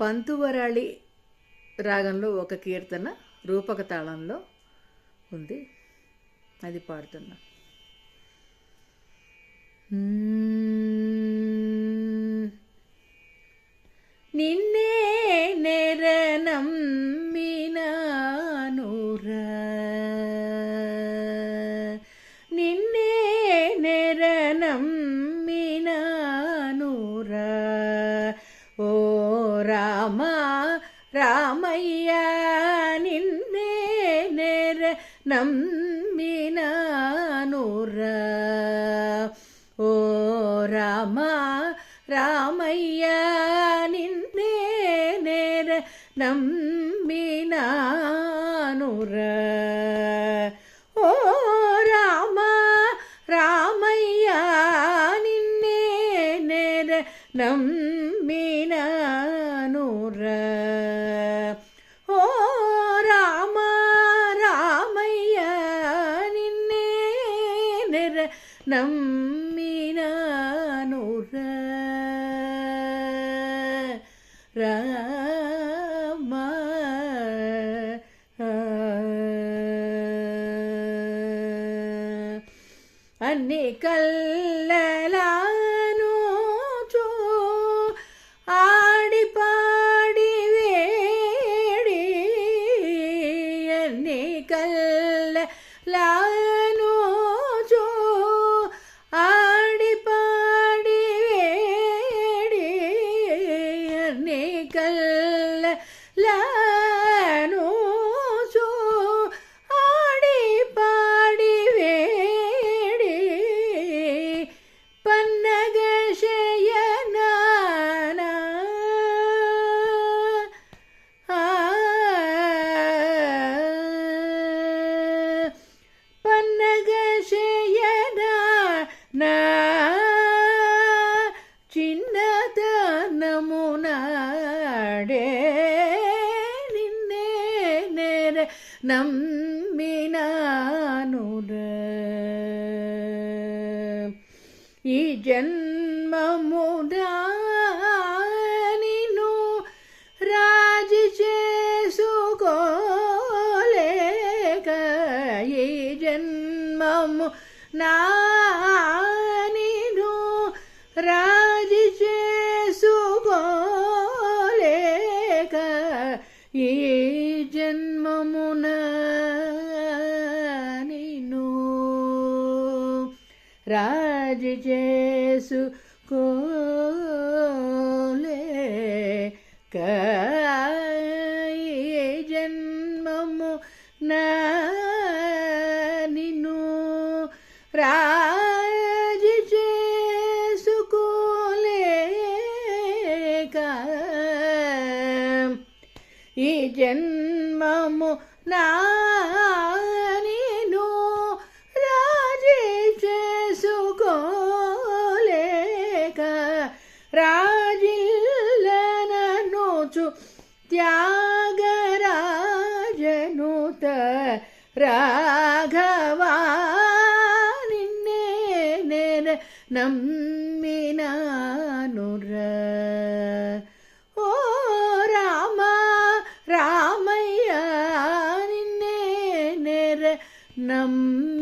పంతువరాళి రాగంలో ఒక కీర్తన రూపక తాళంలో ఉంది, అది పాడుతున్నా. నిన్నే నెరనమ్మినానురా, నిన్నే నెరనమ్మినానురా, ఓ రామ రామయ్య నిన్నే నెరనమ్మినానురా, ఓ రామ రామయ్య నిన్నే నెరనమ్మినానురా, ఓ రామ రామయ్య నిన్నే నెరనమ్మినానురా, ఓ రామ రామయ్య నిన్నే నెరనమ్మినానురా, రామ అన్ని కల్లలాను చూ ఆడి పాడి వేడి, అన్ని కల్లలాను చూ ఆడి పాడి వేడి, అన్ని కల్లలాను చూ ఆడి పాడి వేడి, పన్నగ శయనానా పన్నగ శయనానా చిన్నతనమునాడే నిన్నే నెరనమ్మినానురా, ఈ జన్మమునా నిన్ను రాజి చేసుకోలేక, ఈ జన్మము నా నిన్ను రాజి చేసుకోలేక, ఈ జన్మమున నిన్ను రాజి చేసుకోలేక, ఈ జన్మము నా నిన్ను రాజి చేసుకోలేక, ఈ జన్మము నా నిన్ను రాజి చేసుకోలేక, రాజిల్లననుచు త్యాగరాజనుత రాఘవా నిన్నే నెరనమ్మినానురా, ఓ రామ రామయ్య నిన్నే నెరనమ్మినానురా.